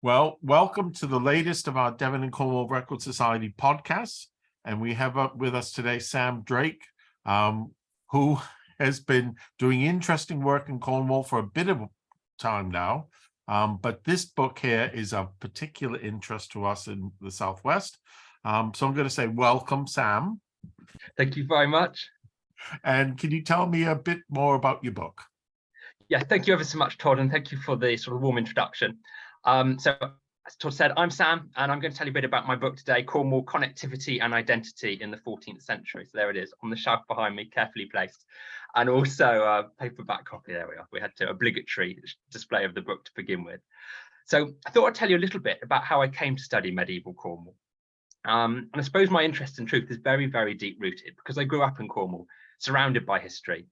Well, welcome to the latest of our Devon and Cornwall Record Society podcasts. And we have up with us today Sam Drake, who has been doing interesting work in Cornwall for a bit of time now. But this book here is of particular interest to us in the Southwest. So I'm going to say welcome, Sam. Thank you very much. And can you tell me a bit more about your book? Yeah, thank you ever so much, Todd, and thank you for the sort of warm introduction. So as Todd said, I'm Sam, and I'm going to tell you a bit about my book today, Cornwall, Connectivity and Identity in the 14th Century. So there it is on the shelf behind me, carefully placed. And also a paperback copy, there we are. We had to obligatory display of the book to begin with. So I thought I'd tell you a little bit about how I came to study medieval Cornwall. And I suppose my interest in truth is very, very deep rooted because I grew up in Cornwall, surrounded by history.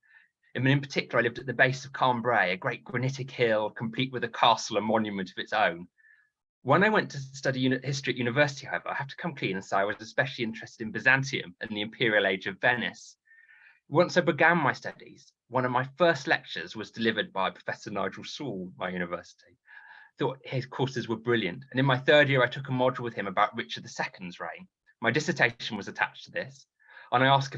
I mean, in particular, I lived at the base of Cambrai, a great granitic hill, complete with a castle and monument of its own. When I went to study history at university, however, I have to come clean and say I was especially interested in Byzantium and the imperial age of Venice. Once I began my studies, one of my first lectures was delivered by Professor Nigel Saul at my university. I thought his courses were brilliant. And in my third year, I took a module with him about Richard II's reign. My dissertation was attached to this. And I asked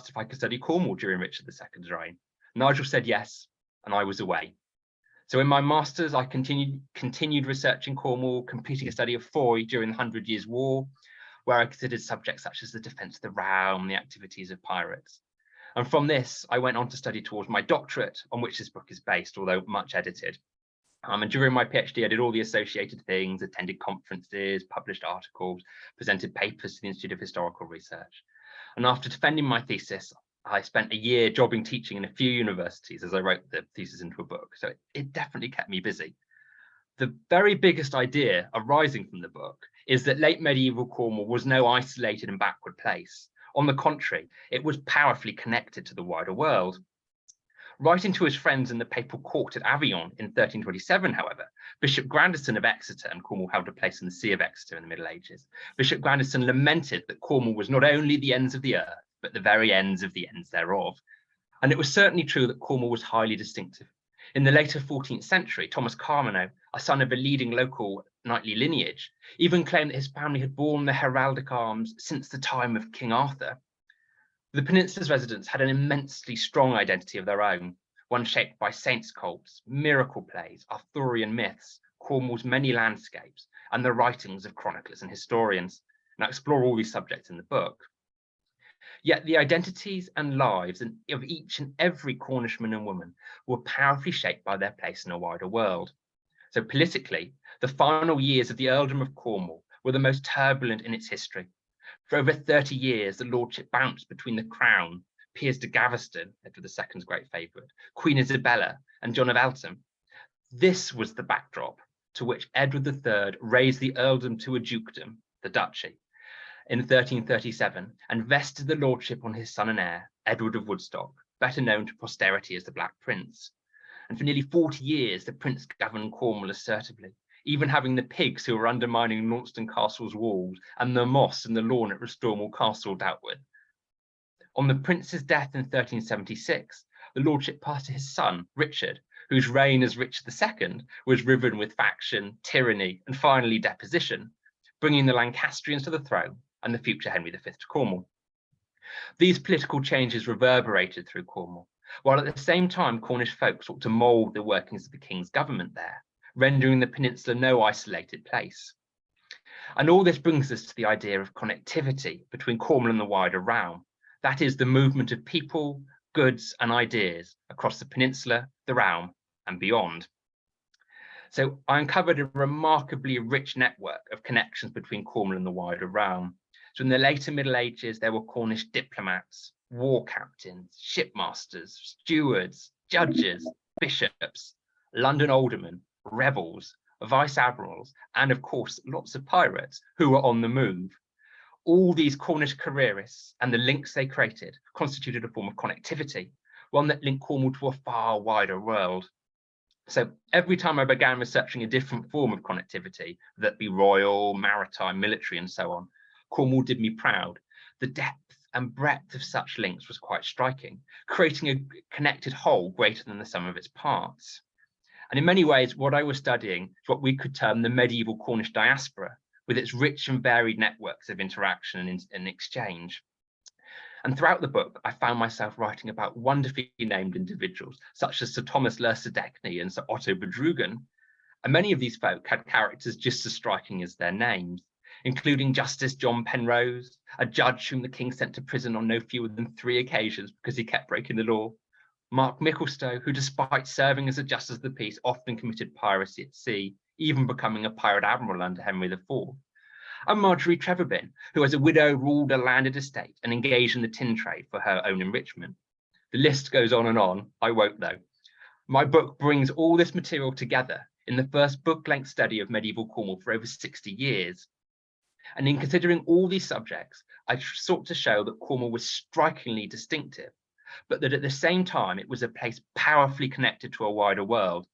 if I could study Cornwall during Richard II's reign. Nigel said yes, and I was away. So in my master's, I continued research in Cornwall, completing a study of Foy during the 100 Years' War, where I considered subjects such as the defence of the realm, the activities of pirates. And from this, I went on to study towards my doctorate, on which this book is based, although much edited. And during my PhD, I did all the associated things, attended conferences, published articles, presented papers to the Institute of Historical Research. And after defending my thesis, I spent a year jobbing teaching in a few universities as I wrote the thesis into a book. So it definitely kept me busy. The very biggest idea arising from the book is that late medieval Cornwall was no isolated and backward place. On the contrary, it was powerfully connected to the wider world. Writing to his friends in the papal court at Avignon in 1327, however, Bishop Grandison of Exeter, and Cornwall held a place in the See of Exeter in the Middle Ages, Bishop Grandison lamented that Cornwall was not only the ends of the earth, but the very ends of the ends thereof. And it was certainly true that Cornwall was highly distinctive. In the later 14th century, Thomas Carmano, a son of a leading local knightly lineage, even claimed that his family had borne the heraldic arms since the time of King Arthur. The peninsula's residents had an immensely strong identity of their own, one shaped by saints' cults, miracle plays, Arthurian myths, Cornwall's many landscapes, and the writings of chroniclers and historians. And I explore all these subjects in the book. Yet the identities and lives of each and every Cornishman and woman were powerfully shaped by their place in a wider world. So politically, the final years of the earldom of Cornwall were the most turbulent in its history. For over 30 years, the lordship bounced between the crown, Piers de Gaveston, Edward II's great favourite, Queen Isabella, and John of Eltham. This was the backdrop to which Edward III raised the earldom to a dukedom, the duchy, in 1337, and vested the lordship on his son and heir, Edward of Woodstock, better known to posterity as the Black Prince. And for nearly 40 years, the prince governed Cornwall assertively, even having the pigs who were undermining Launceston Castle's walls and the moss and the lawn at Restormel Castle dealt with. On the prince's death in 1376, the lordship passed to his son, Richard, whose reign as Richard II was riven with faction, tyranny, and finally deposition, bringing the Lancastrians to the throne and the future Henry V to Cornwall. These political changes reverberated through Cornwall, while at the same time Cornish folk sought to mould the workings of the king's government there, rendering the peninsula no isolated place. And all this brings us to the idea of connectivity between Cornwall and the wider realm. That is the movement of people, goods, and ideas across the peninsula, the realm, and beyond. So I uncovered a remarkably rich network of connections between Cornwall and the wider realm. So in the later Middle Ages, there were Cornish diplomats, war captains, shipmasters, stewards, judges, bishops, London aldermen, rebels, vice admirals, and of course, lots of pirates who were on the move. All these Cornish careerists and the links they created constituted a form of connectivity, one that linked Cornwall to a far wider world. So every time I began researching a different form of connectivity, that be royal, maritime, military, and so on, Cornwall did me proud. The depth and breadth of such links was quite striking, creating a connected whole greater than the sum of its parts. And in many ways, what I was studying is what we could term the medieval Cornish diaspora, with its rich and varied networks of interaction and exchange. And throughout the book, I found myself writing about wonderfully named individuals, such as Sir Thomas Lercedecney and Sir Otto Bedrugen. And many of these folk had characters just as striking as their names, including Justice John Penrose, a judge whom the king sent to prison on no fewer than 3 occasions because he kept breaking the law. Mark Micklestowe, who despite serving as a justice of the peace, often committed piracy at sea, even becoming a pirate admiral under Henry IV. And Marjorie Trevithick, who as a widow ruled a landed estate and engaged in the tin trade for her own enrichment. The list goes on and on, I won't though. My book brings all this material together in the first book-length study of medieval Cornwall for over 60 years. And in considering all these subjects, I sought to show that Cornwall was strikingly distinctive, but that at the same time, it was a place powerfully connected to a wider world.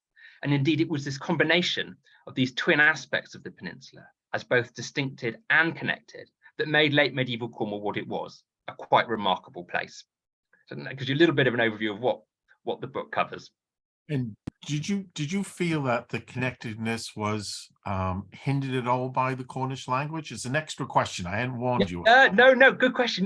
And indeed, it was this combination of these twin aspects of the peninsula, as both distinctive and connected, that made late medieval Cornwall what it was, a quite remarkable place. So that gives you a little bit of an overview of what the book covers. And did you feel that the connectedness was hindered at all by the Cornish language? It's an extra question. I hadn't warned you. No, good question.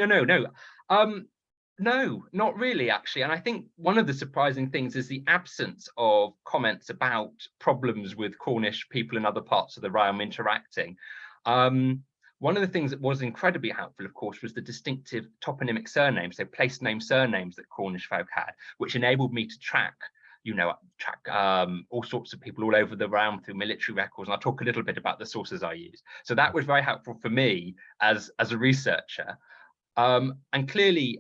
No, not really, actually. And I think one of the surprising things is the absence of comments about problems with Cornish people in other parts of the realm interacting. One of the things that was incredibly helpful, of course, was the distinctive toponymic surnames, so place name surnames that Cornish folk had, which enabled me to track all sorts of people all over the realm through military records. And I'll talk a little bit about the sources I use. So that was very helpful for me as a researcher. And clearly,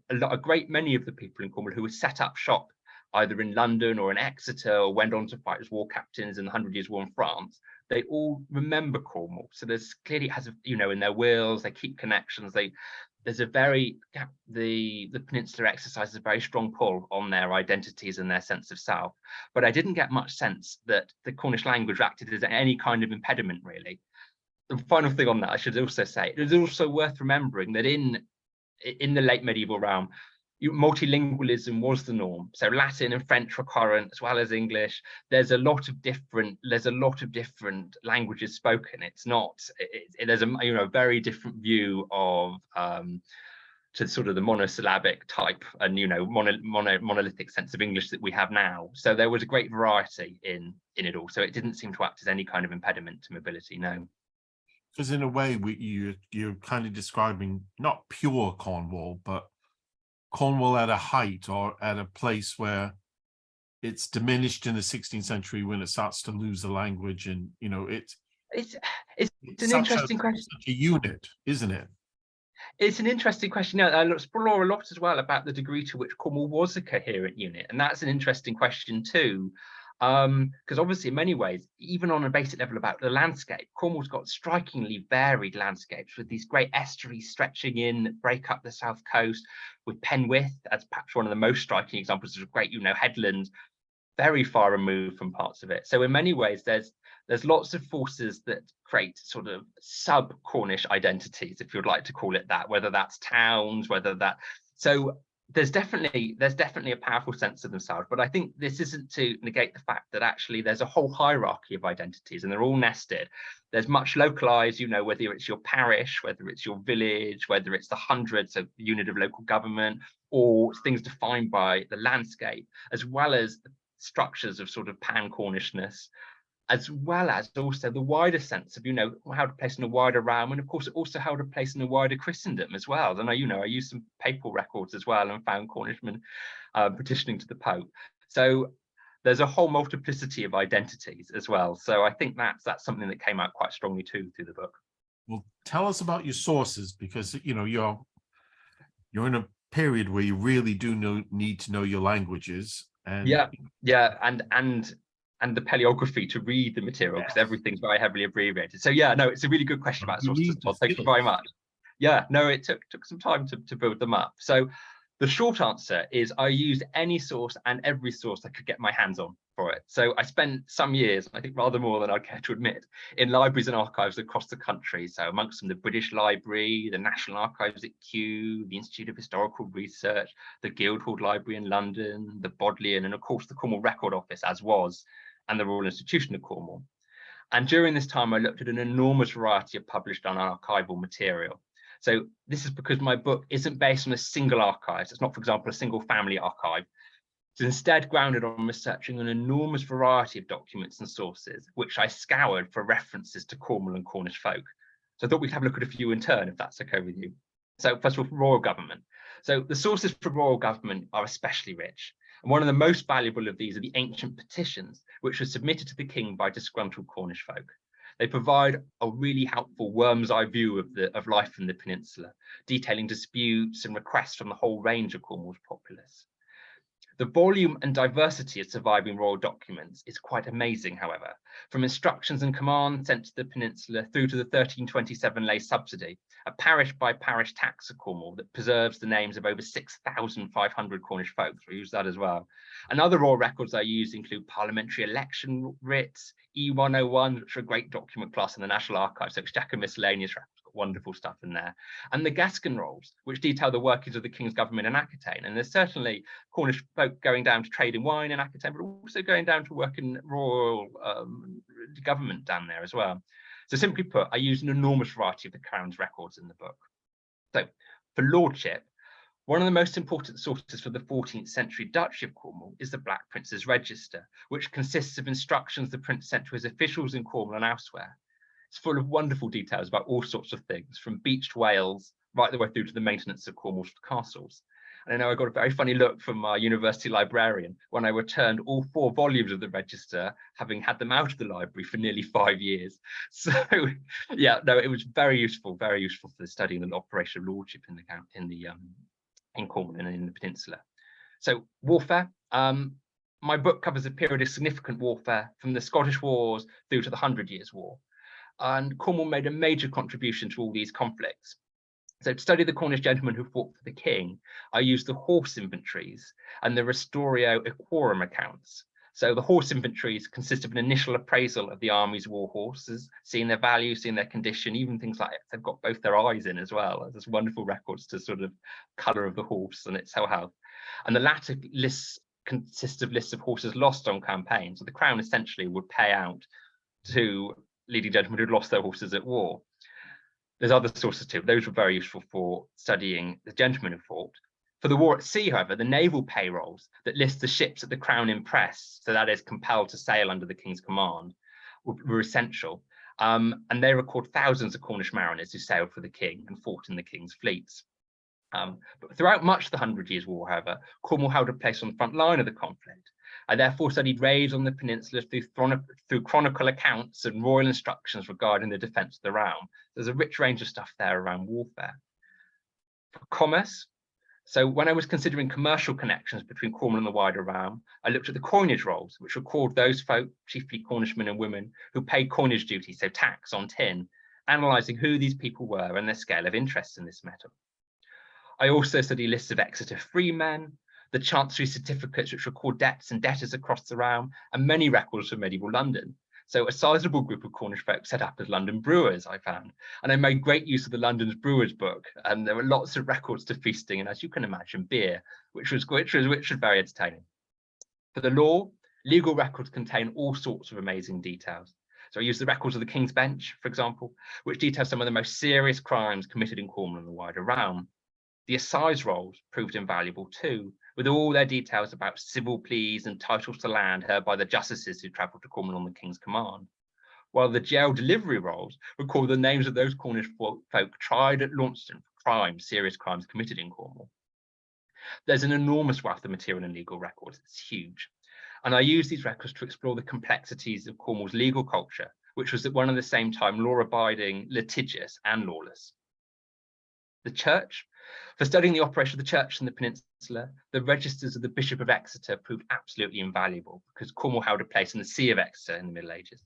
a great many of the people in Cornwall who had set up shop either in London or in Exeter or went on to fight as war captains in the 100 Years' War in France, they all remember Cornwall. So there's clearly has in their wills, they keep connections. There's a very the peninsula exercises a very strong pull on their identities and their sense of self. But I didn't get much sense that the Cornish language acted as any kind of impediment, really. The final thing on that, I should also say, it is also worth remembering that in the late medieval realm, multilingualism was the norm. So Latin and French were current, as well as English. There's a lot of different languages spoken. There's a very different view of to sort of the monosyllabic type and monolithic sense of English that we have now. So there was a great variety in it all. So it didn't seem to act as any kind of impediment to mobility. No. Because in a way, you're kind of describing not pure Cornwall, but Cornwall at a height or at a place where it's diminished in the 16th century when it starts to lose the language, and it's an interesting question. Such a unit, isn't it? It's an interesting question. I'll explore a lot as well about the degree to which Cornwall was a coherent unit, and that's an interesting question too. Because obviously in many ways, even on a basic level about the landscape, Cornwall's got strikingly varied landscapes with these great estuaries stretching in that break up the south coast, with Penwith as perhaps one of the most striking examples of great, headlands very far removed from parts of it. So in many ways, there's lots of forces that create sort of sub-Cornish identities, if you'd like to call it that, whether that's towns, so there's definitely a powerful sense of themselves, but I think this isn't to negate the fact that actually there's a whole hierarchy of identities and they're all nested. There's much localized, whether it's your parish, whether it's your village, whether it's the hundred, so unit of local government, or things defined by the landscape, as well as the structures of sort of pan-Cornishness, as well as also the wider sense of, how to place in a wider realm, and of course also how to place in a wider Christendom as well. And I used some papal records as well and found Cornishmen petitioning to the Pope. So there's a whole multiplicity of identities as well. So I think that's something that came out quite strongly too through the book. Well, tell us about your sources, because you're in a period where you really do need to know your languages. And and the paleography to read the material, because everything's very heavily abbreviated. So it's a really good question about sources. Thank you very much. It took some time to build them up. So the short answer is I used any source and every source I could get my hands on. for it. So I spent some years, I think rather more than I'd care to admit, in libraries and archives across the country. So amongst them, the British Library, the National Archives at Kew, the Institute of Historical Research, the Guildhall Library in London, the Bodleian, and of course the Cornwall Record Office, as was, and the Royal Institution of Cornwall. And during this time, I looked at an enormous variety of published archival material. So this is because my book isn't based on a single archive. It's not, for example, a single family archive. It's instead grounded on researching an enormous variety of documents and sources, which I scoured for references to Cornwall and Cornish folk. So I thought we'd have a look at a few in turn, if that's okay with you. So first of all, royal government. So the sources for royal government are especially rich. And one of the most valuable of these are the ancient petitions, which were submitted to the king by disgruntled Cornish folk. They provide a really helpful worm's eye view of life in the peninsula, detailing disputes and requests from the whole range of Cornwall's populace. The volume and diversity of surviving royal documents is quite amazing, however, from instructions and commands sent to the peninsula through to the 1327 lay subsidy, a parish by parish tax of Cornwall that preserves the names of over 6,500 Cornish folk. We use that as well. And other royal records I use include parliamentary election writs, E101, which are a great document class in the National Archives, so Exchequer miscellaneous records. Wonderful stuff in there, and the Gascon rolls, which detail the workings of the king's government in Aquitaine. And there's certainly Cornish folk going down to trade in wine in Aquitaine, but also going down to work in royal government down there as well. So simply put, I use an enormous variety of the crown's records in the book. So for lordship, one of the most important sources for the 14th century Duchy of Cornwall is the Black Prince's Register, which consists of instructions the prince sent to his officials in Cornwall and elsewhere. It's full of wonderful details about all sorts of things, from beached whales right the way through to the maintenance of Cornwall's castles. And I know I got a very funny look from my university librarian when I returned all 4 volumes of the register, having had them out of the library for nearly 5 years. So yeah, no, it was very useful for studying the operation of lordship in Cornwall and in the peninsula. So warfare. My book covers a period of significant warfare from the Scottish Wars through to the 100 Years' War. And Cornwall made a major contribution to all these conflicts. So to study the Cornish gentlemen who fought for the king, I used the horse inventories and the Restorio Equorum accounts. So the horse inventories consist of an initial appraisal of the army's war horses, seeing their value, seeing their condition, even things like they've got both their eyes in as well. There's wonderful records to sort of colour of the horse and its health. And the latter lists consist of lists of horses lost on campaign. So the crown essentially would pay out to leading gentlemen who'd lost their horses at war. There's other sources too. Those were very useful for studying the gentlemen who fought. For the war at sea, however, the naval payrolls that list the ships that the crown impressed, so that is compelled to sail under the king's command, were essential. And they record thousands of Cornish mariners who sailed for the king and fought in the king's fleets. But throughout much of the 100 Years' War, however, Cornwall held a place on the front line of the conflict. I therefore studied raids on the peninsula through chronicle accounts and royal instructions regarding the defence of the realm. There's a rich range of stuff there around warfare. For commerce, so when I was considering commercial connections between Cornwall and the wider realm, I looked at the coinage rolls, which record those folk, chiefly Cornishmen and women, who paid coinage duty, so tax on tin, analysing who these people were and their scale of interest in this metal. I also study lists of Exeter freemen, the chancery certificates which record debts and debtors across the realm, and many records from medieval London. So a sizable group of Cornish folk set up as London brewers, I found. And I made great use of the London's Brewers book, and there were lots of records to feasting and, as you can imagine, beer, which was very entertaining. For the law, legal records contain all sorts of amazing details. So I used the records of the King's Bench, for example, which detail some of the most serious crimes committed in Cornwall and the wider realm. The assize rolls proved invaluable too, with all their details about civil pleas and titles to land heard by the justices who travelled to Cornwall on the king's command, while the jail delivery rolls record the names of those Cornish folk tried at Launceston for serious crimes committed in Cornwall. There's an enormous wealth of material and legal records. It's huge. And I use these records to explore the complexities of Cornwall's legal culture, which was at one and the same time law-abiding, litigious, and lawless. The church. For studying the operation of the church in the peninsula, the registers of the Bishop of Exeter proved absolutely invaluable because Cornwall held a place in the See of Exeter in the Middle Ages.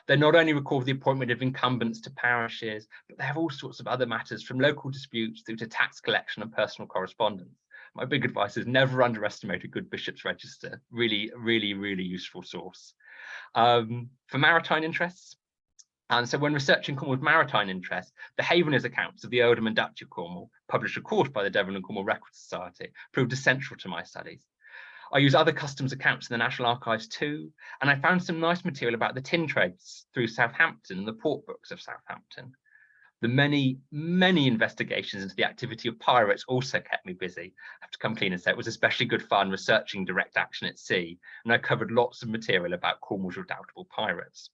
They not only record the appointment of incumbents to parishes, but they have all sorts of other matters from local disputes through to tax collection and personal correspondence. My big advice is never underestimate a good bishop's register. Really, really, really useful source. For maritime interests, and so when researching Cornwall's maritime interests, the Haveners accounts of the earldom and duchy of Cornwall, published of course by the Devon and Cornwall Record Society, proved essential to my studies. I use other customs accounts in the National Archives too, and I found some nice material about the tin trades through Southampton and the port books of Southampton. The many, many investigations into the activity of pirates also kept me busy. I have to come clean and say it was especially good fun researching direct action at sea, and I covered lots of material about Cornwall's redoubtable pirates.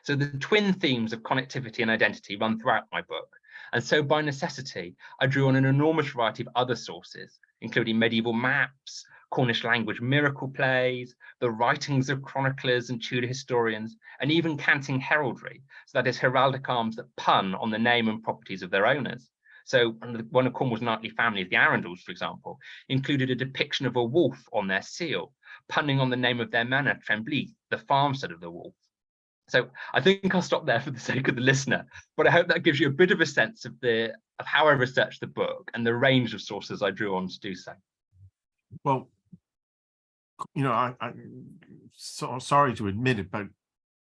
So the twin themes of connectivity and identity run throughout my book, and so by necessity, I drew on an enormous variety of other sources, including medieval maps, Cornish language miracle plays, the writings of chroniclers and Tudor historians, and even canting heraldry, so that is heraldic arms that pun on the name and properties of their owners. So one of Cornwall's knightly families, the Arundels, for example, included a depiction of a wolf on their seal, punning on the name of their manor, Trembly, the farmstead of the wolf. So I think I'll stop there for the sake of the listener, but I hope that gives you a bit of a sense of how I researched the book and the range of sources I drew on to do so. Well, I'm so sorry to admit it, but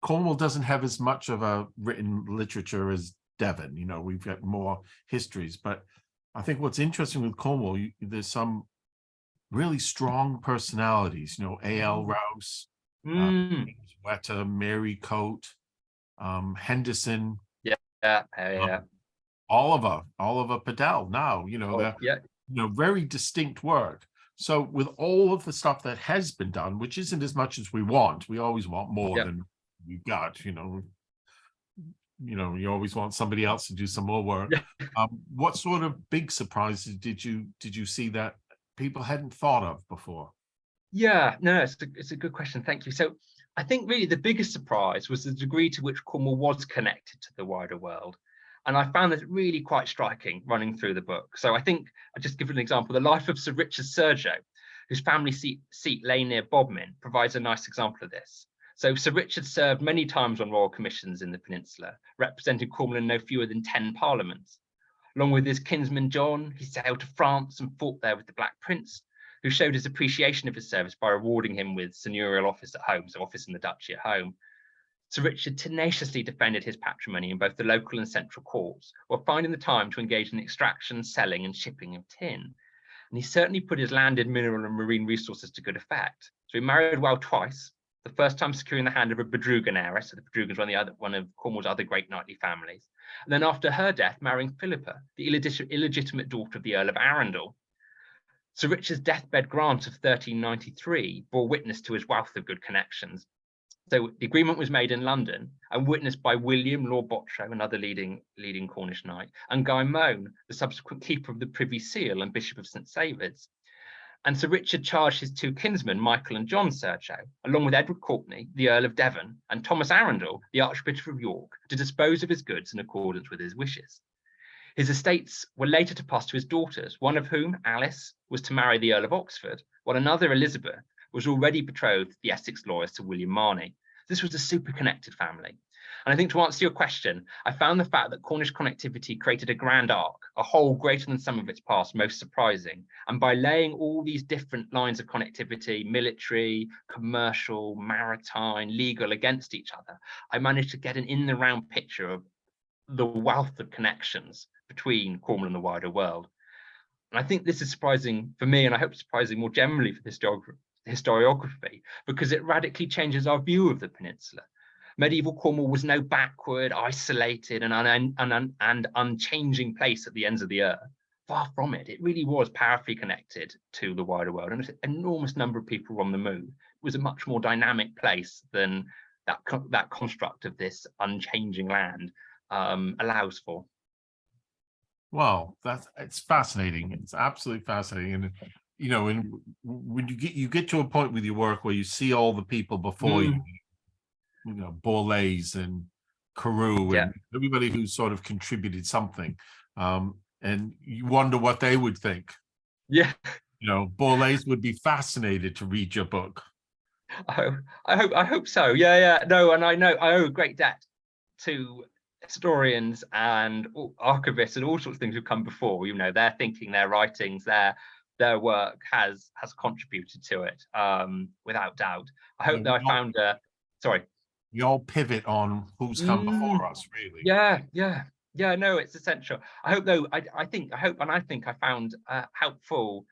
Cornwall doesn't have as much of a written literature as Devon. We've got more histories, but I think what's interesting with Cornwall, there's some really strong personalities. A.L. Rouse, Wetter, Mary Coate, Henderson, Oliver Padell. Now, very distinct work. So with all of the stuff that has been done, which isn't as much as we want, we always want more than we've got. You always want somebody else to do some more work. What sort of big surprises did you see that people hadn't thought of before? Yeah, no, it's a good question. Thank you. So I think really the biggest surprise was the degree to which Cornwall was connected to the wider world. And I found that really quite striking running through the book. So I think I'll just give an example. The life of Sir Richard Surgeau, whose family seat lay near Bodmin, provides a nice example of this. So Sir Richard served many times on royal commissions in the peninsula, representing Cornwall in no fewer than 10 parliaments. Along with his kinsman John, he sailed to France and fought there with the Black Prince, who showed his appreciation of his service by rewarding him with seigneurial office at home, so office in the duchy at home. Sir Richard tenaciously defended his patrimony in both the local and central courts, while finding the time to engage in extraction, selling, and shipping of tin. And he certainly put his landed, mineral, and marine resources to good effect. So he married well twice, the first time securing the hand of a Bedrugan heiress, so the Bedrugans were one of Cornwall's other great knightly families. And then after her death, marrying Philippa, the illegitimate daughter of the Earl of Arundel. Sir Richard's deathbed grant of 1393 bore witness to his wealth of good connections. So the agreement was made in London and witnessed by William, Lord Bottrow, another leading Cornish knight, and Guy Mohun, the subsequent keeper of the Privy Seal and Bishop of St. Saviour's. And Sir Richard charged his two kinsmen, Michael and John Surgeau, along with Edward Courtenay, the Earl of Devon, and Thomas Arundel, the Archbishop of York, to dispose of his goods in accordance with his wishes. His estates were later to pass to his daughters, one of whom, Alice, was to marry the Earl of Oxford, while another, Elizabeth, was already betrothed to the Essex lawyers to William Marney. This was a super connected family. And I think to answer your question, I found the fact that Cornish connectivity created a grand arc, a whole greater than some of its past, most surprising. And by laying all these different lines of connectivity, military, commercial, maritime, legal, against each other, I managed to get an in-the-round picture of the wealth of connections between Cornwall and the wider world. And I think this is surprising for me, and I hope surprising more generally for this historiography, because it radically changes our view of the peninsula. Medieval Cornwall was no backward, isolated, and unchanging place at the ends of the earth. Far from it. It really was powerfully connected to the wider world, and an enormous number of people were on the move. It was a much more dynamic place than that construct of this unchanging land allows for. Wow, it's fascinating. It's absolutely fascinating. And and when you get to a point with your work where you see all the people before you, Borlase and Carew and everybody who sort of contributed something, and you wonder what they would think. Yeah, Borlase would be fascinated to read your book. I hope so. Yeah. No, and I owe a great debt to historians and archivists and all sorts of things who've come before. Their thinking, their writings, their their work has contributed to it, without doubt. I hope that I found sorry. We all pivot on who's come before us, really. Yeah, no, it's essential. I hope though, I think I found helpful,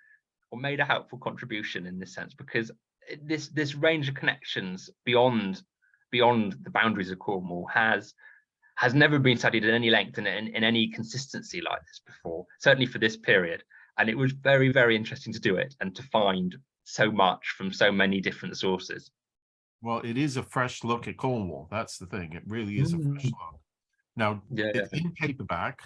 or made a helpful contribution in this sense, because this range of connections beyond the boundaries of Cornwall has never been studied at any length and in any consistency like this before, certainly for this period. And it was very, very interesting to do it and to find so much from so many different sources. Well, it is a fresh look at Cornwall. That's the thing. It really is a fresh look. Now, it's in paperback.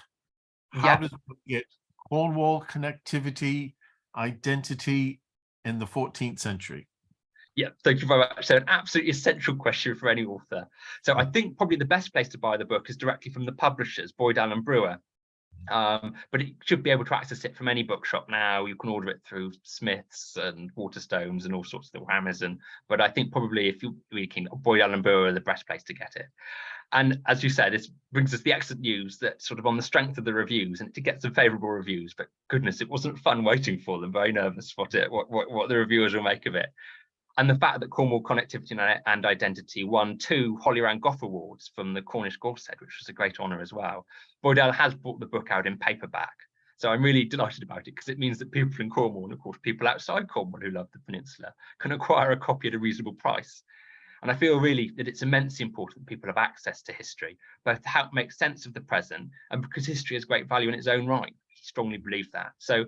How does it get Cornwall connectivity, identity in the 14th century? Yeah, thank you very much. So an absolutely essential question for any author. So I think probably the best place to buy the book is directly from the publishers, Boyd Allen Brewer. But it should be able to access it from any bookshop now. You can order it through Smiths and Waterstones and all sorts of Amazon. But I think probably if you're really keen, Boyd Allen Brewer are the best place to get it. And as you said, this brings us the excellent news that sort of on the strength of the reviews, and to get some favourable reviews, but goodness, it wasn't fun waiting for them. Very nervous what the reviewers will make of it. And the fact that Cornwall Connectivity and Identity won 2 Holly Round Gof Awards from the Cornish Gazetteer, which was a great honour as well. Boyd Allen has brought the book out in paperback. So I'm really delighted about it, because it means that people in Cornwall, and of course people outside Cornwall who love the peninsula, can acquire a copy at a reasonable price. And I feel really that it's immensely important that people have access to history, both to help make sense of the present, and because history has great value in its own right. I strongly believe that. So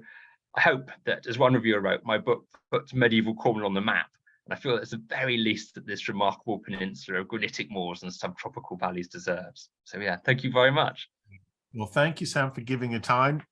I hope that, as one reviewer wrote, my book puts medieval Cornwall on the map. And I feel at the very least that this remarkable peninsula of granitic moors and subtropical valleys deserves. So yeah, thank you very much. Well, thank you, Sam, for giving your time.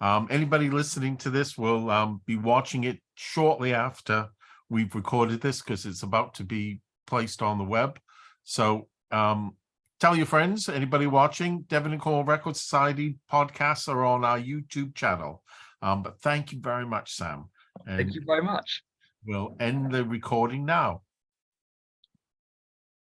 Anybody listening to this will be watching it shortly after we've recorded this, because it's about to be placed on the web. So tell your friends, anybody watching, Devon and Cornwall Record Society podcasts are on our YouTube channel. But thank you very much, Sam. Thank you very much. We'll end the recording now.